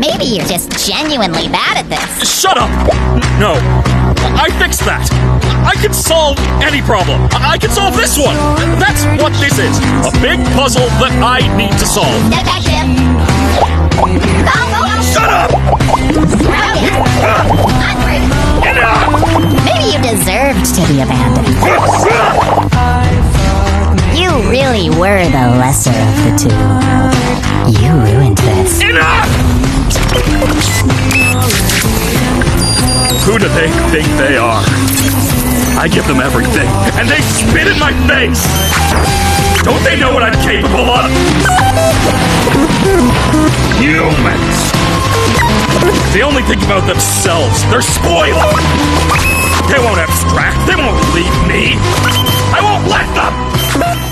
Maybe you're just genuinely bad at this. Shut up! No. I fixed that. I can solve any problem. I can solve this one. That's what this is. A big puzzle that I need to solve. Detective! Shut up! Maybe you deserved to be abandoned. You really were the lesser of the two. You ruined this. Enough! Who do they think they are? I give them everything, and they spit in my face! Don't they know what I'm capable of? Humans! They only think about themselves. They're spoiled! They won't abstract. They won't leave me. I won't let them!